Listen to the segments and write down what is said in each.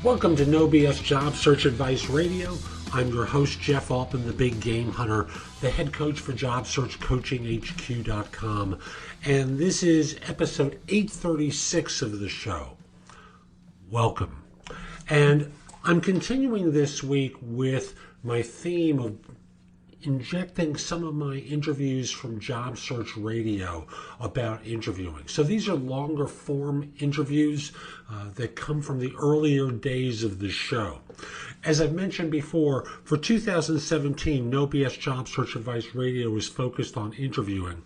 Welcome to No BS Job Search Advice Radio. I'm your host, Jeff Altman, the Big Game Hunter, the head coach for JobSearchCoachingHQ.com. And this is episode 836 of the show. Welcome. And I'm continuing this week with my theme of injecting some of my interviews from Job Search Radio about interviewing. So these are longer form interviews that come from the earlier days of the show. As I've mentioned before, for 2017, No BS Job Search Advice Radio is focused on interviewing,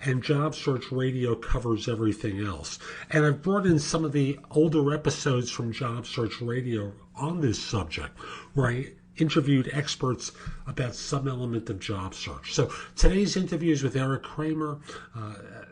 and Job Search Radio covers everything else. And I've brought in some of the older episodes from Job Search Radio on this subject, where I interviewed experts about some element of job search. So today's interview is with Eric Kramer,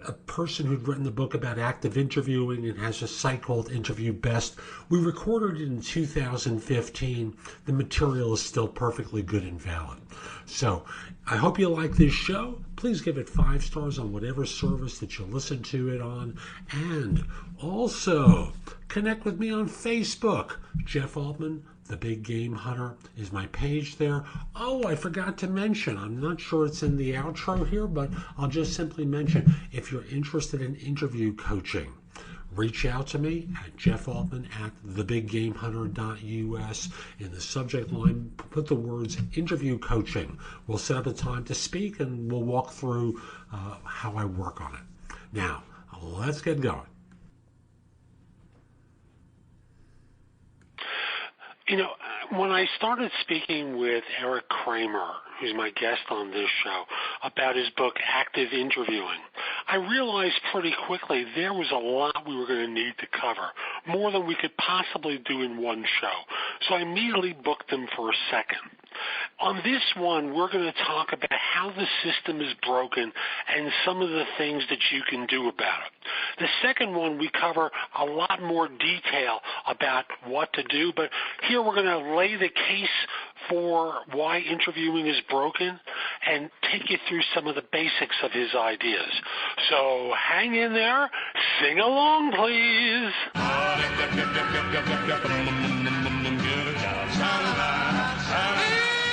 a person who'd written the book about active interviewing and has a site called Interview Best. We recorded it in 2015. The material is still perfectly good and valid. So I hope you like this show. Please give it 5 stars on whatever service that you listen to it on. And also connect with me on Facebook. Jeff Altman, the Big Game Hunter, is my page there. Oh, I forgot to mention, I'm not sure it's in the outro here, but I'll just simply mention, if you're interested in interview coaching, reach out to me at jeffaltman@thebiggamehunter.us. In the subject line, put the words interview coaching. We'll set up a time to speak and we'll walk through how I work on it. Now, let's get going. You know, when I started speaking with Eric Kramer, who's my guest on this show, about his book, Active Interviewing, I realized pretty quickly there was a lot we were going to need to cover, more than we could possibly do in one show. So I immediately booked him for a second. On this one, we're going to talk about how the system is broken and some of the things that you can do about it. The second one, we cover a lot more detail about what to do, but here we're going to lay the case for why interviewing is broken and take you through some of the basics of his ideas. So hang in there, sing along, please.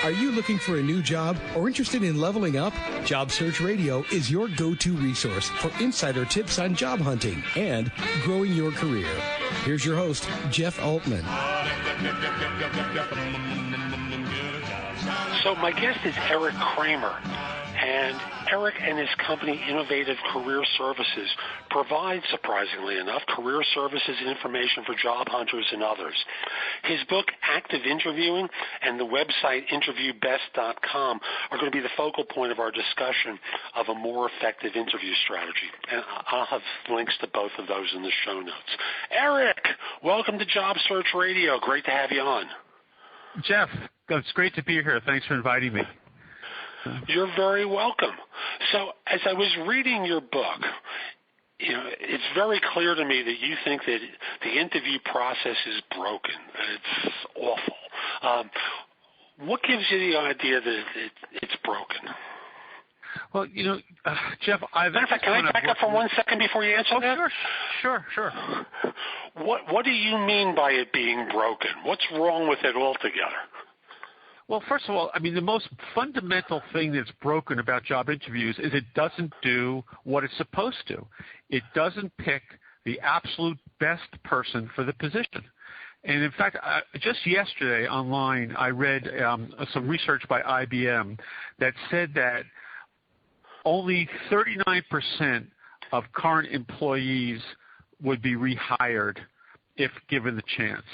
Are you looking for a new job or interested in leveling up? Job Search Radio is your go-to resource for insider tips on job hunting and growing your career. Here's your host, Jeff Altman. So my guest is Eric Kramer, and Eric and his company, Innovative Career Services, provide, surprisingly enough, career services and information for job hunters and others. His book, Active Interviewing, and the website interviewbest.com are going to be the focal point of our discussion of a more effective interview strategy. And I'll have links to both of those in the show notes. Eric, welcome to Job Search Radio. Great to have you on. Jeff, it's great to be here. Thanks for inviting me. You're very welcome. So as I was reading your book, you know, it's very clear to me that you think that the interview process is broken, that it's awful. What gives you the idea that it's broken? Well, you know, Jeff, matter of fact, can I back up for 1 second before you answer that? Sure. What do you mean by it being broken? What's wrong with it altogether? Well, first of all, I mean, the most fundamental thing that's broken about job interviews is it doesn't do what it's supposed to. It doesn't pick the absolute best person for the position. And in fact, just yesterday online, I read some research by IBM that said that only 39% of current employees would be rehired if given the chance.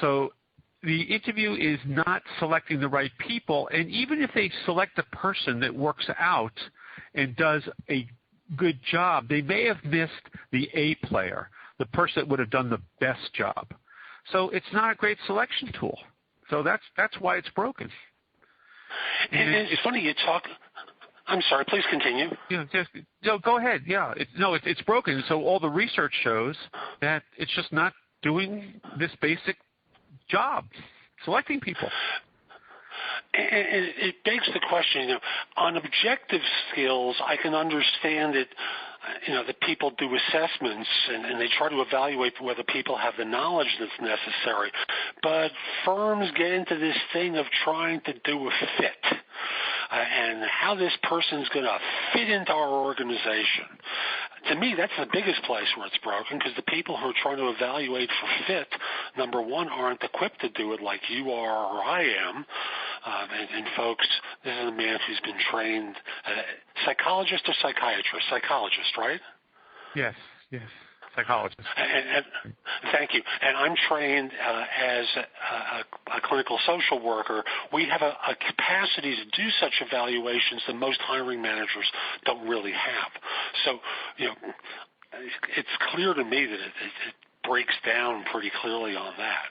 So the interview is not selecting the right people, and even if they select a person that works out and does a good job, they may have missed the A player, the person that would have done the best job. So it's not a great selection tool. So that's why it's broken. And it's funny you talk. I'm sorry. Please continue. Go ahead. Yeah. It's broken. So all the research shows that it's just not doing this basic job, selecting people. And it begs the question, on objective skills, I can understand it that people do assessments and they try to evaluate whether people have the knowledge that's necessary. But firms get into this thing of trying to do a fit. And how this person's going to fit into our organization. To me, that's the biggest place where it's broken, because the people who are trying to evaluate for fit, number one, aren't equipped to do it like you are or I am. And folks, this is a man who's been trained, psychologist or psychiatrist? Psychologist, right? Yes. Psychologist. And thank you. And I'm trained as a clinical social worker. We have a capacity to do such evaluations that most hiring managers don't really have. So, it's clear to me that it breaks down pretty clearly on that.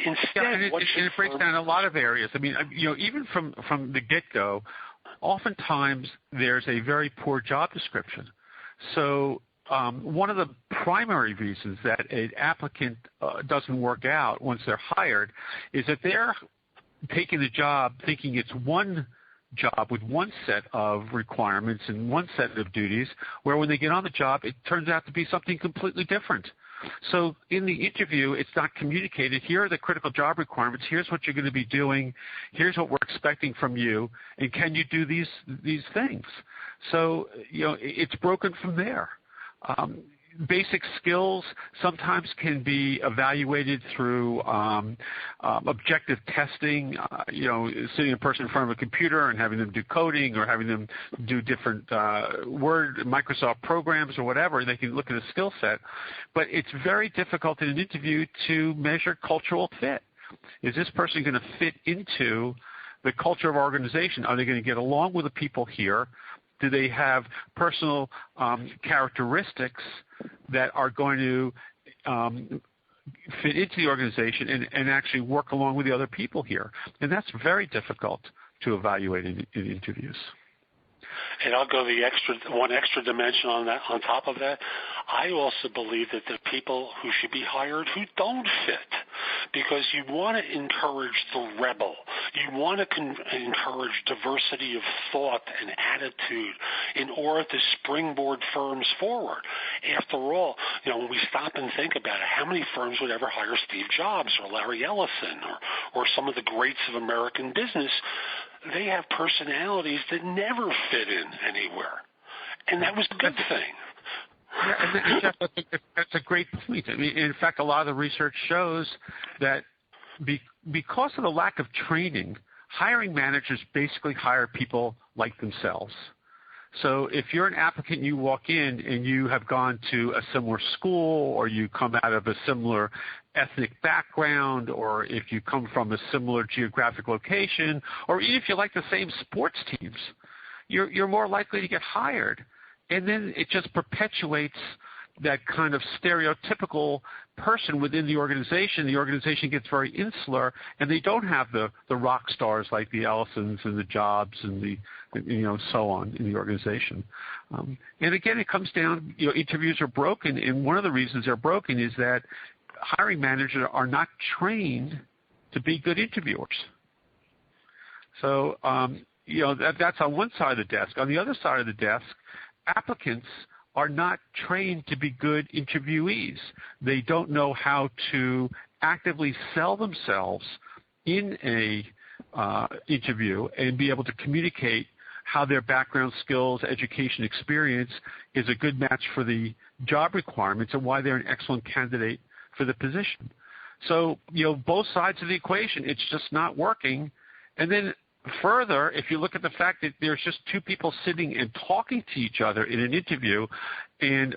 Instead, it breaks down in a lot of areas. I mean, even from the get-go, oftentimes there's a very poor job description. So one of the primary reasons that an applicant doesn't work out once they're hired is that they're taking the job thinking it's one job with one set of requirements and one set of duties, where when they get on the job, it turns out to be something completely different. So in the interview, it's not communicated. Here are the critical job requirements. Here's what you're going to be doing. Here's what we're expecting from you. And can you do these things? So, it's broken from there. Basic skills sometimes can be evaluated through objective testing, sitting a person in front of a computer and having them do coding or having them do different Word, Microsoft programs or whatever, and they can look at a skill set. But it's very difficult in an interview to measure cultural fit. Is this person going to fit into the culture of our organization? Are they going to get along with the people here? Do they have personal characteristics that are going to fit into the organization and actually work along with the other people here? And that's very difficult to evaluate in interviews. And I'll go one extra dimension on that. On top of that, I also believe that there are people who should be hired who don't fit, because you want to encourage the rebel. You want to encourage diversity of thought and attitude in order to springboard firms forward. After all, when we stop and think about it, how many firms would ever hire Steve Jobs or Larry Ellison or some of the greats of American business? They have personalities that never fit in anywhere. And that was a good thing. Yeah, and Jeff, that's a great point. I mean, in fact, a lot of the research shows that because of the lack of training, hiring managers basically hire people like themselves. So if you're an applicant and you walk in and you have gone to a similar school, or you come out of a similar ethnic background, or if you come from a similar geographic location, or even if you like the same sports teams, you're more likely to get hired. And then it just perpetuates that kind of stereotypical person within the organization. The organization gets very insular, and they don't have the rock stars like the Ellisons and the Jobs and the so on in the organization. And again, it comes down, interviews are broken, and one of the reasons they're broken is that hiring managers are not trained to be good interviewers. So that's on one side of the desk. On the other side of the desk, applicants are not trained to be good interviewees. They don't know how to actively sell themselves in a interview and be able to communicate how their background, skills, education, experience is a good match for the job requirements and why they're an excellent candidate for the position. So, both sides of the equation, it's just not working. And then further, if you look at the fact that there's just two people sitting and talking to each other in an interview, and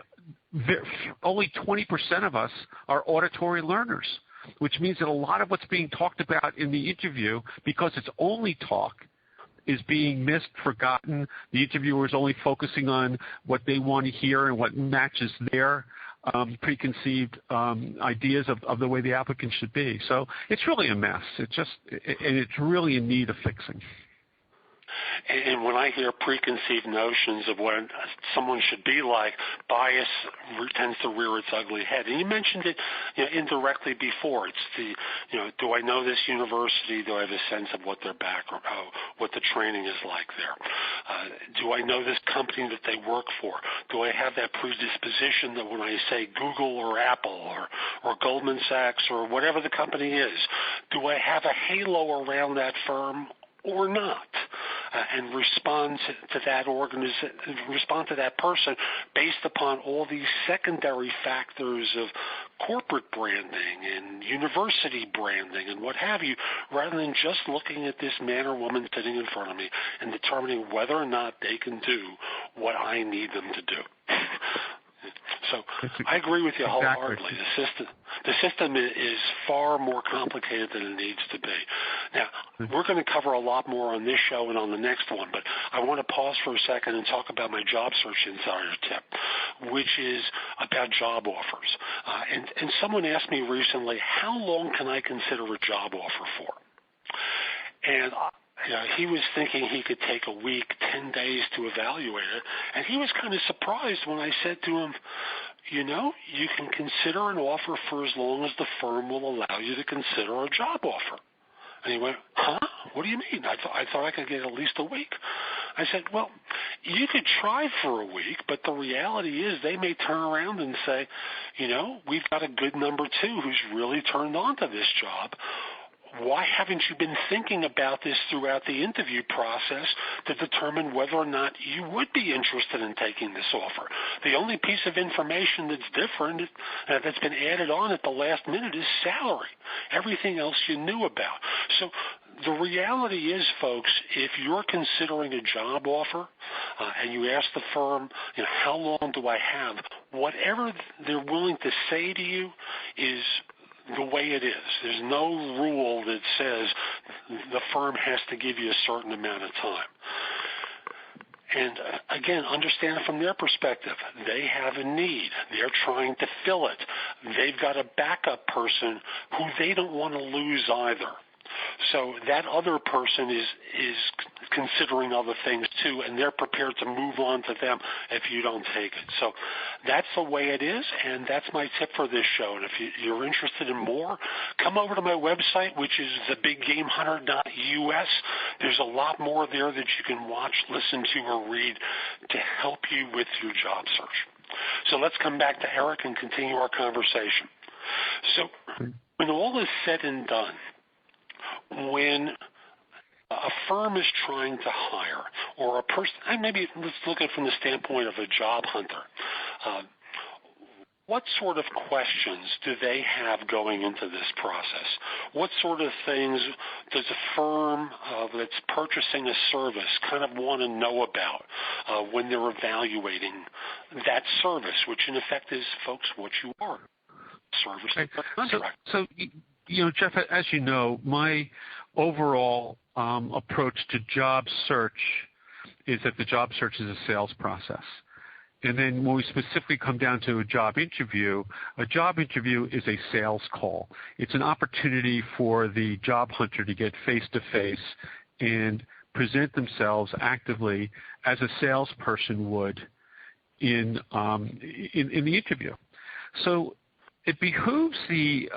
only 20% of us are auditory learners, which means that a lot of what's being talked about in the interview, because it's only talk, is being missed, forgotten. The interviewer is only focusing on what they want to hear and what matches their preconceived ideas of the way the applicant should be. So it's really a mess. And it's really in need of fixing. And when I hear preconceived notions of what someone should be like, bias tends to rear its ugly head. And you mentioned it, indirectly before. It's do I know this university? Do I have a sense of what their background, what the training is like there? Do I know this company that they work for? Do I have that predisposition that when I say Google or Apple or Goldman Sachs or whatever the company is, do I have a halo around that firm or not, and respond to that person based upon all these secondary factors of corporate branding and university branding and what have you, rather than just looking at this man or woman sitting in front of me and determining whether or not they can do what I need them to do. So I agree with you wholeheartedly. The system is far more complicated than it needs to be. Now, we're going to cover a lot more on this show and on the next one, but I want to pause for a second and talk about my job search insider tip, which is about job offers. And someone asked me recently, how long can I consider a job offer for? And he was thinking he could take a week, 10 days to evaluate it, and he was kind of surprised when I said to him, you can consider an offer for as long as the firm will allow you to consider a job offer. And he went, huh? What do you mean? I thought I could get at least a week. I said, well, you could try for a week, but the reality is they may turn around and say, we've got a good number two who's really turned on to this job. Why haven't you been thinking about this throughout the interview process to determine whether or not you would be interested in taking this offer? The only piece of information that's different, that's been added on at the last minute, is salary. Everything else you knew about. So the reality is, folks, if you're considering a job offer and you ask the firm, how long do I have, whatever they're willing to say to you is the way it is. There's no rule that says the firm has to give you a certain amount of time. And again, understand it from their perspective. They have a need. They're trying to fill it. They've got a backup person who they don't want to lose either. So that other person is considering other things too, and they're prepared to move on to them if you don't take it. So that's the way it is, and that's my tip for this show. And if you're interested in more, come over to my website, which is thebiggamehunter.us. There's a lot more there that you can watch, listen to, or read to help you with your job search. So let's come back to Eric and continue our conversation. So when all is said and done, when a firm is trying to hire, or a person, maybe let's look at it from the standpoint of a job hunter, what sort of questions do they have going into this process? What sort of things does a firm that's purchasing a service kind of want to know about when they're evaluating that service, which in effect is, folks, what you are, service contract. So, Jeff, as you know, my overall approach to job search is that the job search is a sales process. And then when we specifically come down to a job interview is a sales call. It's an opportunity for the job hunter to get face-to-face and present themselves actively as a salesperson would in the interview. So it behooves the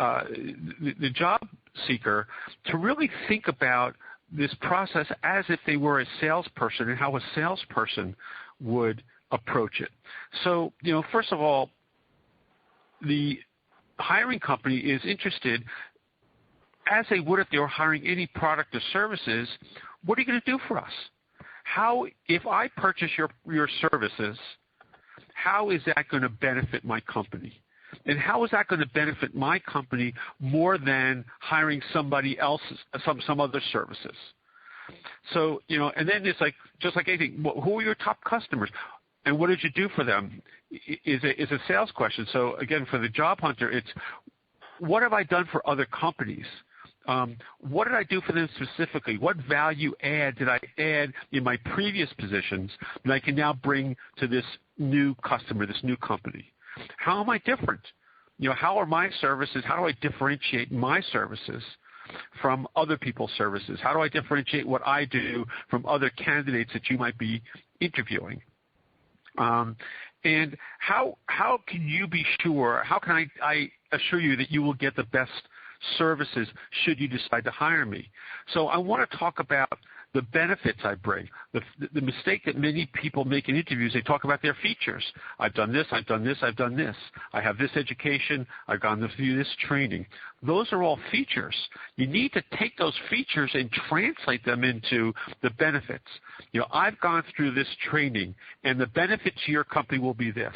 job seeker to really think about this process as if they were a salesperson and how a salesperson would approach it. So, first of all, the hiring company is interested, as they would if they were hiring any product or services, what are you going to do for us? How, if I purchase your services, how is that going to benefit my company? And how is that going to benefit my company more than hiring somebody else's, some other services? So, and then it's like, just like anything, who are your top customers? And what did you do for them is a sales question. So, again, for the job hunter, it's what have I done for other companies? What did I do for them specifically? What value add did I add in my previous positions that I can now bring to this new customer, this new company? How am I different? How are my services, how do I differentiate my services from other people's services? How do I differentiate what I do from other candidates that you might be interviewing? And how can you be sure, how can I assure you that you will get the best services should you decide to hire me? So I want to talk about the benefits I bring. The mistake that many people make in interviews, they talk about their features. I've done this, I've done this, I've done this. I have this education, I've gone through this training. Those are all features. You need to take those features and translate them into the benefits. You know, I've gone through this training, and the benefit to your company will be this.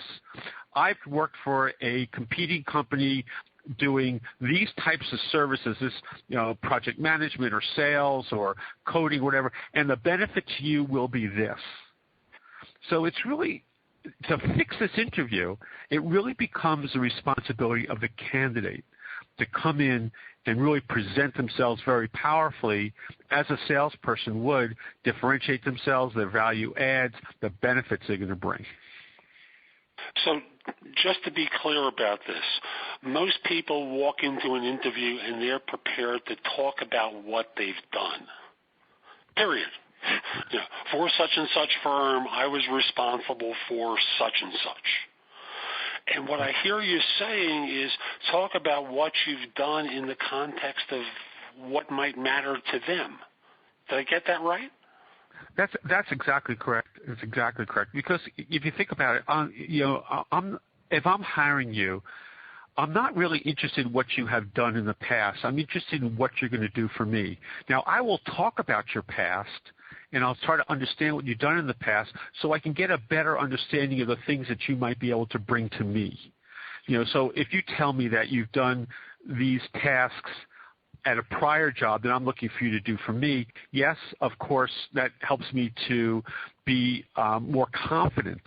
I've worked for a competing company doing these types of services, this, you know, project management or sales or coding, whatever, and the benefit to you will be this. So it's really, to fix this interview, it really becomes the responsibility of the candidate to come in and really present themselves very powerfully as a salesperson would, differentiate themselves, their value adds, the benefits they're going to bring. So just to be clear about this, most people walk into an interview and they're prepared to talk about what they've done, period. You know, for such and such firm, I was responsible for such and such. And what I hear you saying is talk about what you've done in the context of what might matter to them. Did I get that right? That's exactly correct. It's exactly correct. Because if you think about it, if I'm hiring you, I'm not really interested in what you have done in the past. I'm interested in what you're going to do for me. Now, I will talk about your past, and I'll try to understand what you've done in the past so I can get a better understanding of the things that you might be able to bring to me. You know, so if you tell me that you've done these tasks at a prior job that I'm looking for you to do for me, yes, of course, that helps me to be more confident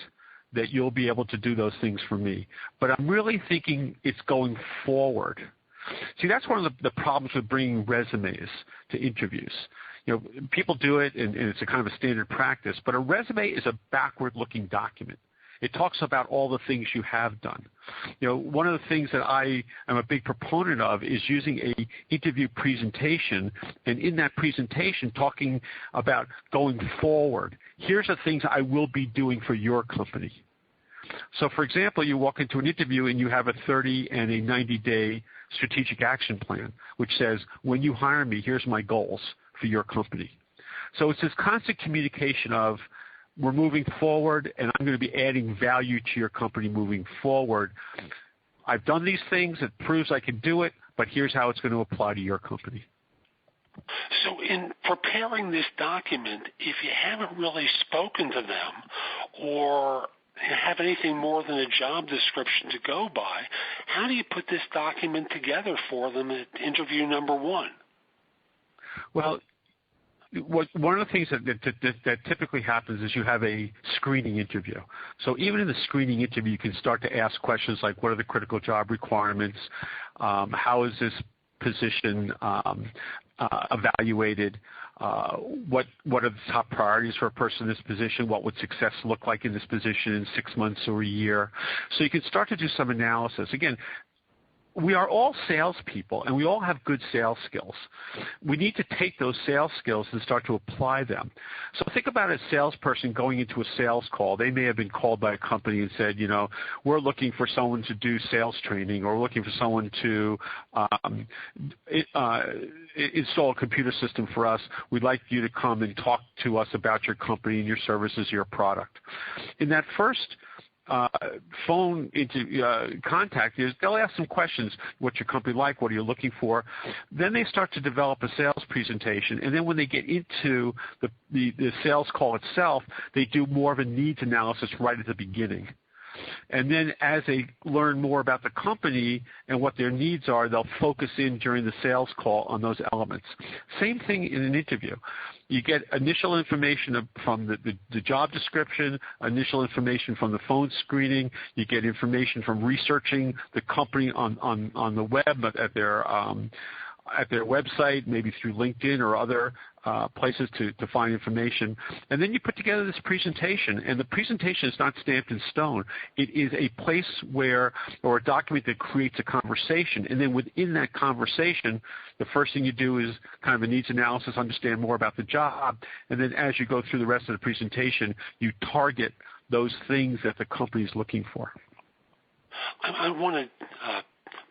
that you'll be able to do those things for me. But I'm really thinking it's going forward. See, that's one of the problems with bringing resumes to interviews. You know, people do it, and it's a kind of a standard practice, but a resume is a backward-looking document. It talks about all the things you have done. You know, one of the things that I am a big proponent of is using a interview presentation, and in that presentation talking about going forward. Here's the things I will be doing for your company. So, for example, you walk into an interview and you have a 30 and a 90-day strategic action plan, which says, when you hire me, here's my goals for your company. So it's this constant communication of, we're moving forward, and I'm going to be adding value to your company moving forward. I've done these things. It proves I can do it, but here's how it's going to apply to your company. So in preparing this document, if you haven't really spoken to them or have anything more than a job description to go by, how do you put this document together for them at interview number one? Well, one of the things that typically happens is you have a screening interview. So even in the screening interview, you can start to ask questions like, what are the critical job requirements? How is this position evaluated? What are the top priorities for a person in this position? What would success look like in this position in 6 months or a year? So you can start to do some analysis. Again, we are all salespeople, and we all have good sales skills. We need to take those sales skills and start to apply them. So think about a salesperson going into a sales call. They may have been called by a company and said, you know, we're looking for someone to do sales training, or we're looking for someone to install a computer system for us. We'd like you to come and talk to us about your company and your services, your product. In that first phone into contact is they'll ask some questions. What's your company like? What are you looking for? Then they start to develop a sales presentation, and then when they get into the sales call itself, they do more of a needs analysis right at the beginning. And then as they learn more about the company and what their needs are, they'll focus in during the sales call on those elements. Same thing in an interview. You get initial information from the job description, initial information from the phone screening. You get information from researching the company on the web at their at their website, maybe through LinkedIn or other places to find information. And then you put together this presentation, and the presentation is not stamped in stone. It is a place where, or a document that creates a conversation. And then within that conversation, the first thing you do is kind of a needs analysis, understand more about the job. And then as you go through the rest of the presentation, you target those things that the company is looking for. I want to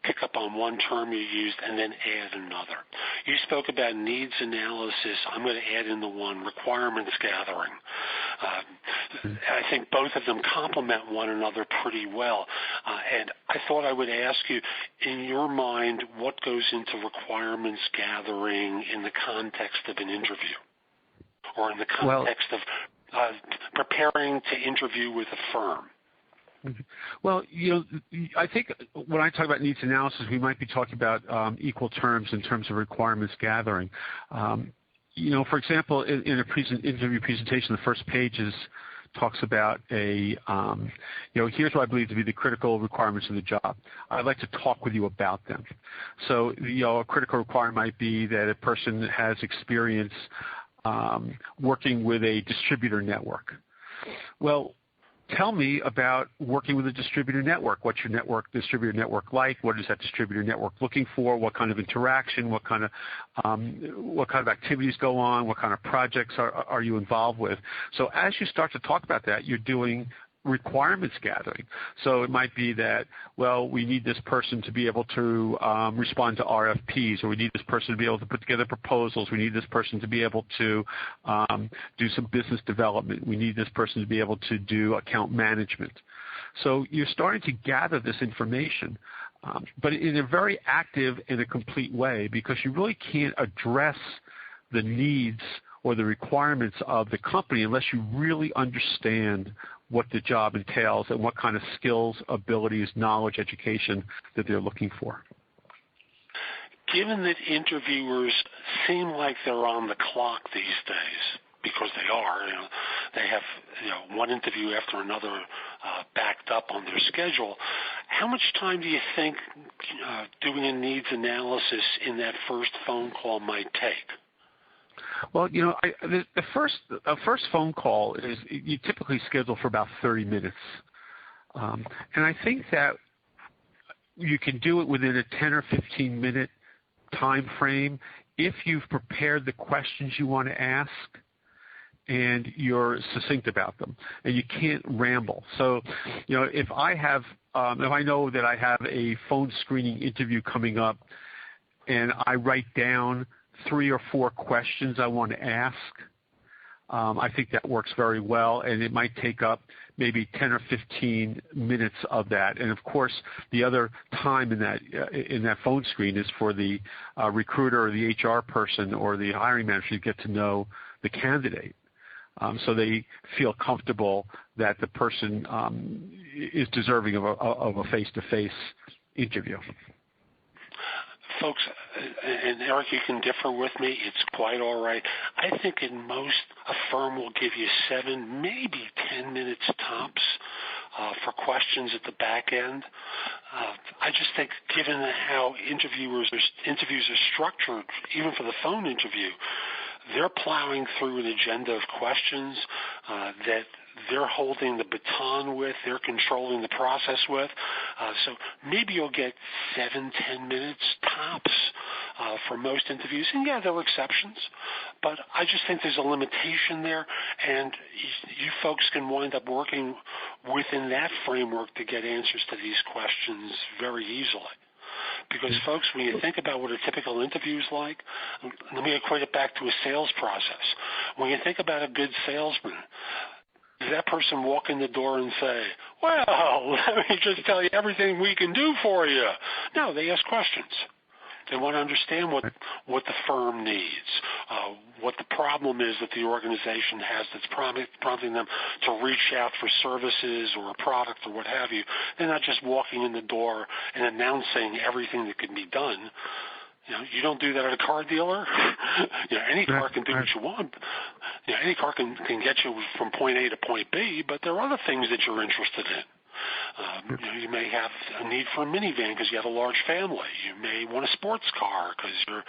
pick up on one term you used and then add another. You spoke about needs analysis. I'm going to add in the one requirements gathering. I think both of them complement one another pretty well. And I thought I would ask you, in your mind, what goes into requirements gathering in the context of an interview or in the context of preparing to interview with a firm? Well, I think when I talk about needs analysis, we might be talking about equal terms in terms of requirements gathering. For example, in an interview presentation, the first page talks about here's what I believe to be the critical requirements of the job. I'd like to talk with you about them. So, a critical requirement might be that a person has experience working with a distributor network. Well, tell me about working with a distributor network. What's your distributor network like? What is that distributor network looking for? What kind of interaction? What kind of activities go on? What kind of projects are you involved with? So as you start to talk about that, you're doing requirements gathering. So it might be that, well, we need this person to be able to respond to RFPs, or we need this person to be able to put together proposals. We need this person to be able to do some business development. We need this person to be able to do account management. So you're starting to gather this information, but in a very active and a complete way, because you really can't address the needs or the requirements of the company unless you really understand what the job entails and what kind of skills, abilities, knowledge, education that they're looking for. Given that interviewers seem like they're on the clock these days, because they are, they have one interview after another backed up on their schedule, how much time do you think doing a needs analysis in that first phone call might take? Well, the first phone call is you typically schedule for about 30 minutes. And I think that you can do it within a 10 or 15-minute time frame if you've prepared the questions you want to ask and you're succinct about them, and you can't ramble. So, if I know that I have a phone screening interview coming up and I write down 3 or 4 questions I want to ask, I think that works very well, and it might take up maybe 10 or 15 minutes of that. And of course, the other time in that phone screen is for the recruiter or the HR person or the hiring manager to get to know the candidate, so they feel comfortable that the person is deserving of a face-to-face interview. Folks, and Eric, you can differ with me. It's quite all right. I think in most, a firm will give you 7, maybe 10 minutes tops for questions at the back end. I just think given how interviews are structured, even for the phone interview, they're plowing through an agenda of questions that they're holding the baton with, they're controlling the process with. So maybe you'll get 7-10 minutes tops for most interviews. And yeah, there are exceptions, but I just think there's a limitation there, and you folks can wind up working within that framework to get answers to these questions very easily. Because, folks, when you think about what a typical interview is like, let me equate it back to a sales process. When you think about a good salesman, does that person walk in the door and say, well, let me just tell you everything we can do for you? No, they ask questions. They want to understand what the firm needs, what the problem is that the organization has that's prompting them to reach out for services or a product or what have you. They're not just walking in the door and announcing everything that can be done. You don't do that at a car dealer. Any car can do what you want. Any car can get you from point A to point B, but there are other things that you're interested in. You may have a need for a minivan because you have a large family. You may want a sports car because you're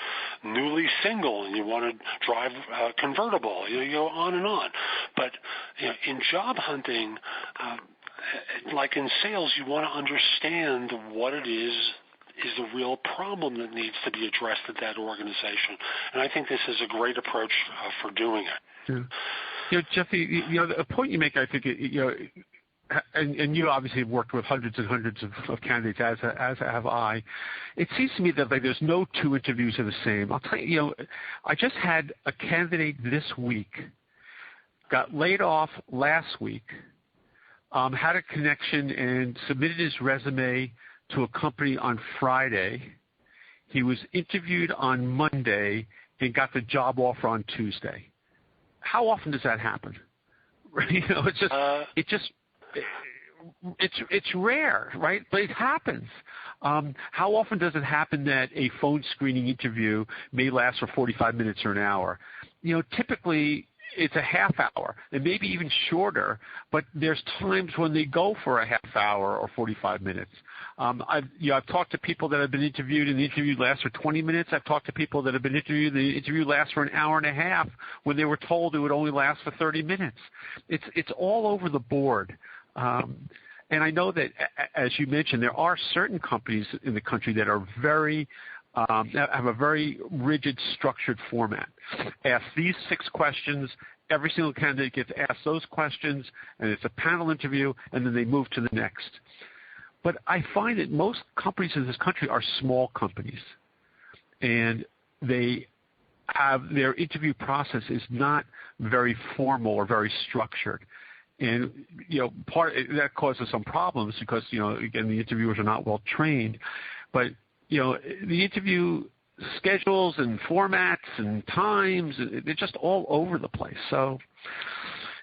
newly single and you want to drive a convertible. You go on and on. But in job hunting, like in sales, you want to understand what it is the real problem that needs to be addressed at that organization. And I think this is a great approach for doing it. Yeah. Jeffy, a point you make, I think, and you obviously have worked with hundreds and hundreds of candidates, as have I. It seems to me that there's no two interviews are the same. I'll tell you, I just had a candidate this week, got laid off last week, had a connection and submitted his resume to a company on Friday. He was interviewed on Monday and got the job offer on Tuesday. How often does that happen? It's rare, right? But it happens. How often does it happen that a phone screening interview may last for 45 minutes or an hour? Typically it's a half hour and maybe even shorter, but there's times when they go for a half hour or 45 minutes. I've talked to people that have been interviewed and the interview lasts for 20 minutes. I've talked to people that have been interviewed and the interview lasts for an hour and a half when they were told it would only last for 30 minutes. It's all over the board. And I know that, as you mentioned, there are certain companies in the country that are have a very rigid, structured format. Ask these 6 questions. Every single candidate gets asked those questions, and it's a panel interview, and then they move to the next. But I find that most companies in this country are small companies, and they have their interview process is not very formal or very structured. And, that causes some problems because, again, the interviewers are not well trained. But, the interview schedules and formats and times, they're just all over the place. So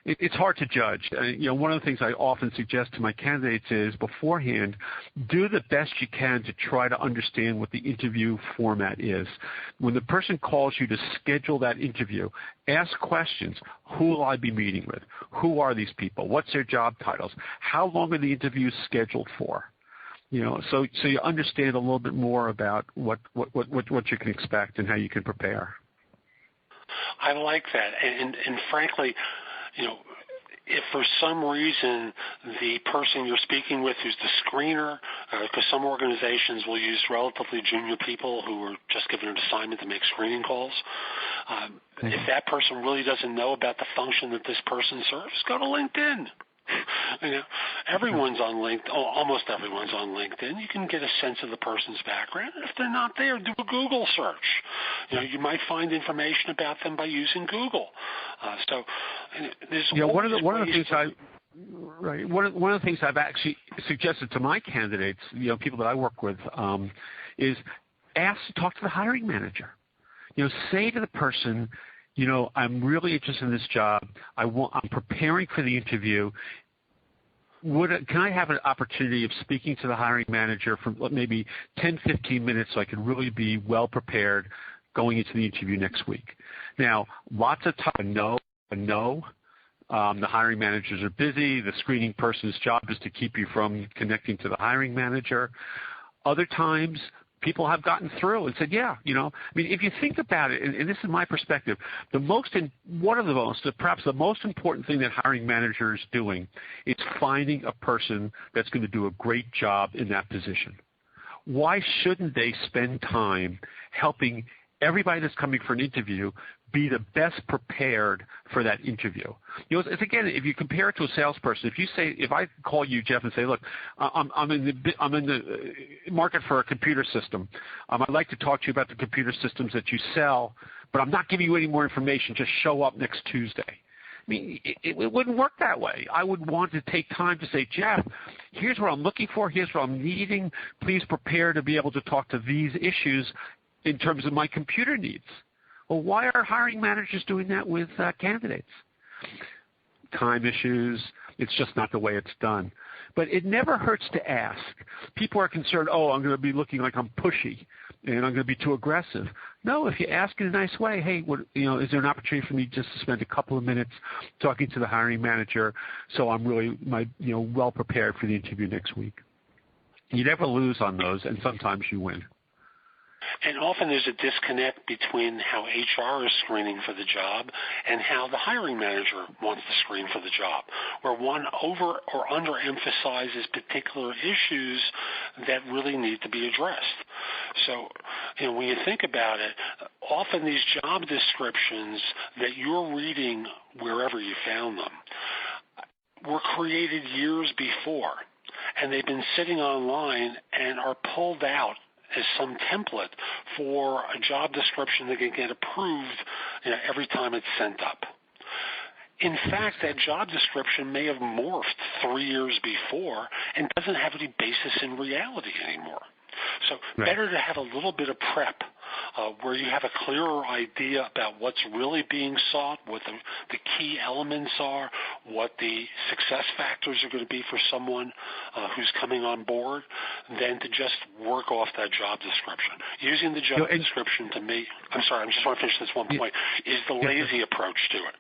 it's hard to judge. One of the things I often suggest to my candidates is beforehand, do the best you can to try to understand what the interview format is. When the person calls you to schedule that interview, ask questions. Who will I be meeting with? Who are these people? What's their job titles? How long are the interviews scheduled for? So you understand a little bit more about what you can expect and how you can prepare. I like that, and frankly, if for some reason the person you're speaking with who's the screener, because some organizations will use relatively junior people who are just given an assignment to make screening calls, if that person really doesn't know about the function that this person serves, go to LinkedIn. Everyone's on LinkedIn. Almost everyone's on LinkedIn. You can get a sense of the person's background. If they're not there, do a Google search. You might find information about them by using Google. There's one of the things I've actually suggested to my candidates, people that I work with, is ask to talk to the hiring manager. Say to the person, I'm really interested in this job. I'm preparing for the interview. Can I have an opportunity of speaking to the hiring manager for maybe 10, 15 minutes so I can really be well prepared going into the interview next week? Now, lots of time, no. The hiring managers are busy. The screening person's job is to keep you from connecting to the hiring manager. Other times, people have gotten through and said, if you think about it, and this is my perspective, perhaps the most important thing that hiring managers are doing is finding a person that's going to do a great job in that position. Why shouldn't they spend time helping everybody that's coming for an interview be the best prepared for that interview? It's again, if you compare it to a salesperson, if I call you, Jeff, and say, look, I'm in the market for a computer system. I'd like to talk to you about the computer systems that you sell, but I'm not giving you any more information. Just show up next Tuesday. It wouldn't work that way. I would want to take time to say, Jeff, here's what I'm looking for. Here's what I'm needing. Please prepare to be able to talk to these issues in terms of my computer needs. Well, why are hiring managers doing that with candidates? Time issues, It's just not the way it's done. But it never hurts to ask. People are concerned, I'm going to be looking like I'm pushy and I'm going to be too aggressive. No, if you ask in a nice way, hey, is there an opportunity for me just to spend a couple of minutes talking to the hiring manager so I'm really well prepared for the interview next week? You never lose on those, and sometimes you win. And often there's a disconnect between how HR is screening for the job and how the hiring manager wants to screen for the job, where one over or underemphasizes particular issues that really need to be addressed. So, when you think about it, often these job descriptions that you're reading wherever you found them were created years before, and they've been sitting online and are pulled out as some template for a job description that can get approved every time it's sent up. In fact, that job description may have morphed 3 years before and doesn't have any basis in reality anymore. So better to have a little bit of prep where you have a clearer idea about what's really being sought, what the key elements are, what the success factors are going to be for someone who's coming on board, than to just work off that job description. Using the job description, to me, I just want to finish this one point, is the lazy approach to it.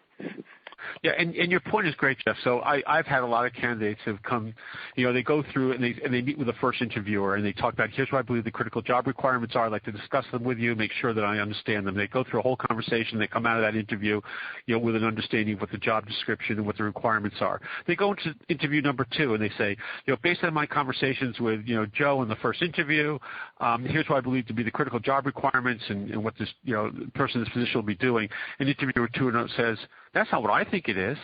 Yeah, and your point is great, Jeff. So I've had a lot of candidates who have come, they go through and they meet with the first interviewer and they talk about, here's what I believe the critical job requirements are. I'd like to discuss them with you, make sure that I understand them. They go through a whole conversation. They come out of that interview, with an understanding of what the job description and what the requirements are. They go into interview number 2 and they say, based on my conversations with, Joe in the first interview, here's what I believe to be the critical job requirements and what this, person in this position will be doing. And interviewer 2 says, that's not what I think it is.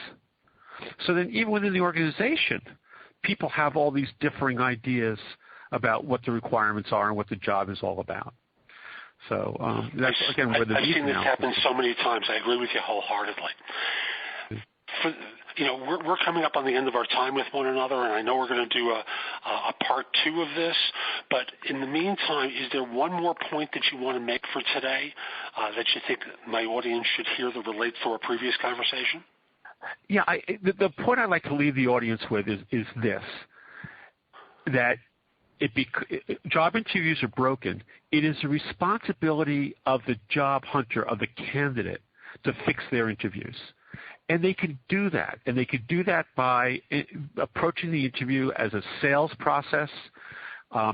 So then even within the organization, people have all these differing ideas about what the requirements are and what the job is all about. So that's, again, where the I've seen this happen so many times. I agree with you wholeheartedly. We're coming up on the end of our time with one another, and I know we're going to do a part 2 of this. But in the meantime, is there one more point that you want to make for today that you think my audience should hear that relates to our previous conversation? Yeah, the point I'd like to leave the audience with is this, that job interviews are broken. It is the responsibility of the job hunter, of the candidate, to fix their interviews. And they can do that. And they could do that by approaching the interview as a sales process.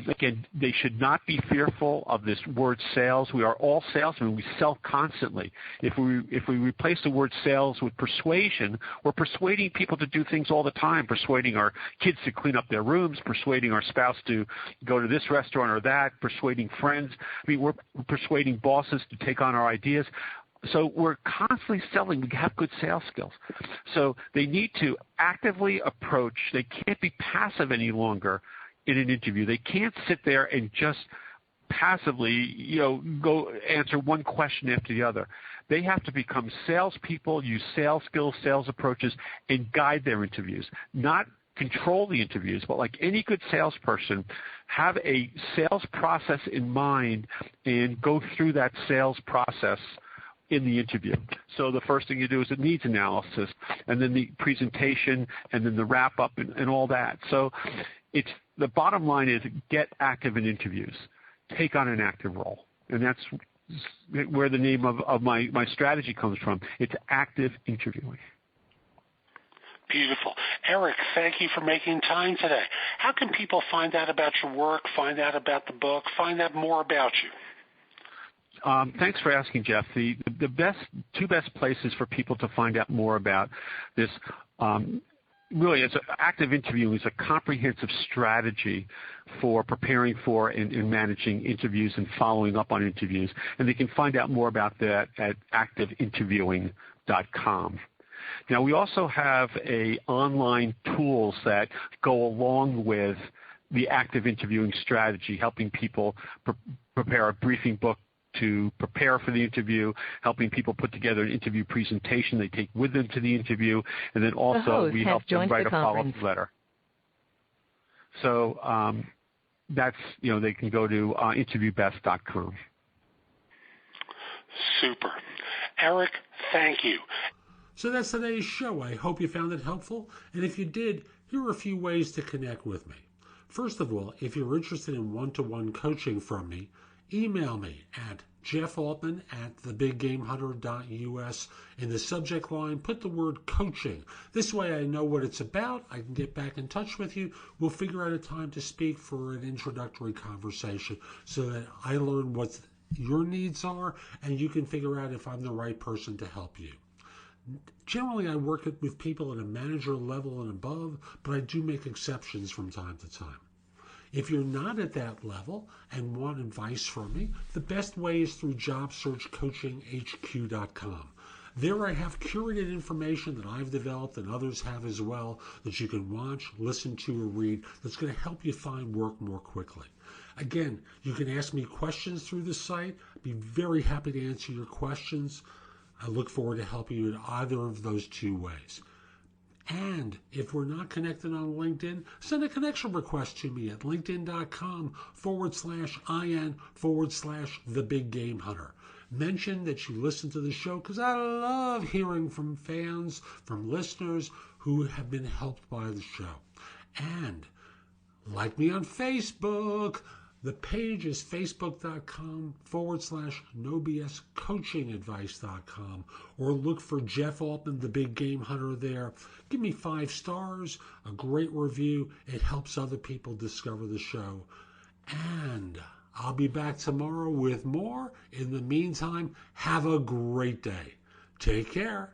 Again, they should not be fearful of this word sales. We are all salesmen. We sell constantly. If we replace the word sales with persuasion, we're persuading people to do things all the time, persuading our kids to clean up their rooms, persuading our spouse to go to this restaurant or that, persuading friends. We're persuading bosses to take on our ideas. So we're constantly selling. We have good sales skills. So they need to actively approach. They can't be passive any longer in an interview. They can't sit there and just passively, go answer one question after the other. They have to become salespeople, use sales skills, sales approaches, and guide their interviews. Not control the interviews, but like any good salesperson, have a sales process in mind and go through that sales process in the interview. So the first thing you do is a needs analysis, and then the presentation, and then the wrap-up, and all that. So it's the bottom line is get active in interviews. Take on an active role. And that's where the name of my strategy comes from. It's active interviewing. Beautiful. Eric, thank you for making time today. How can people find out about your work, find out about the book, find out more about you? Thanks for asking, Jeff. The two best places for people to find out more about this, really, active interviewing is a comprehensive strategy for preparing for and managing interviews and following up on interviews. And they can find out more about that at activeinterviewing.com. Now, we also have online tools that go along with the active interviewing strategy, helping people prepare a briefing book to prepare for the interview, helping people put together an interview presentation they take with them to the interview, and then also we help them write a follow-up letter. So that's, they can go to interviewbest.com. Super. Eric, thank you. So that's today's show. I hope you found it helpful. And if you did, here are a few ways to connect with me. First of all, if you're interested in one-to-one coaching from me, email me at jeffaltman@thebiggamehunter.us. In the subject line, put the word coaching. This way I know what it's about. I can get back in touch with you. We'll figure out a time to speak for an introductory conversation so that I learn what your needs are and you can figure out if I'm the right person to help you. Generally, I work with people at a manager level and above, but I do make exceptions from time to time. If you're not at that level and want advice from me, the best way is through jobsearchcoachinghq.com. There I have curated information that I've developed and others have as well that you can watch, listen to, or read that's going to help you find work more quickly. Again, you can ask me questions through the site. I'd be very happy to answer your questions. I look forward to helping you in either of those two ways. And if we're not connected on LinkedIn, send a connection request to me at linkedin.com/IN/TheBigGameHunter. Mention that you listen to the show because I love hearing from fans, from listeners who have been helped by the show. And like me on Facebook. The page is facebook.com/nobscoachingadvice.com, or look for Jeff Altman, the Big Game Hunter there. Give me 5 stars, a great review. It helps other people discover the show. And I'll be back tomorrow with more. In the meantime, have a great day. Take care.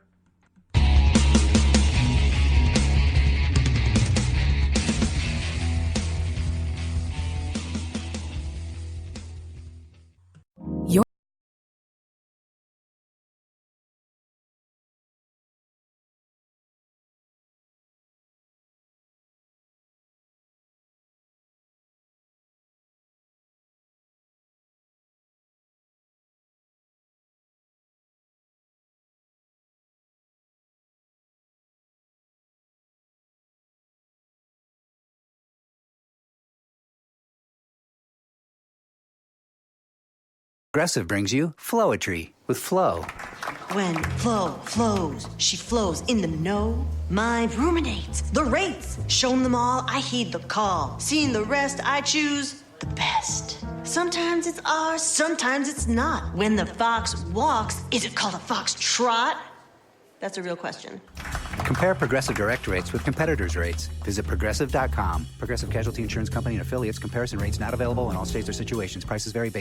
Progressive brings you Flowetry with Flow. When Flo flows, she flows in the know. Mind ruminates the rates. Shown them all, I heed the call. Seeing the rest, I choose the best. Sometimes it's ours, sometimes it's not. When the fox walks, is it called a fox trot? That's a real question. Compare Progressive direct rates with competitors' rates. Visit Progressive.com. Progressive Casualty Insurance Company and affiliates. Comparison rates not available in all states or situations. Prices vary based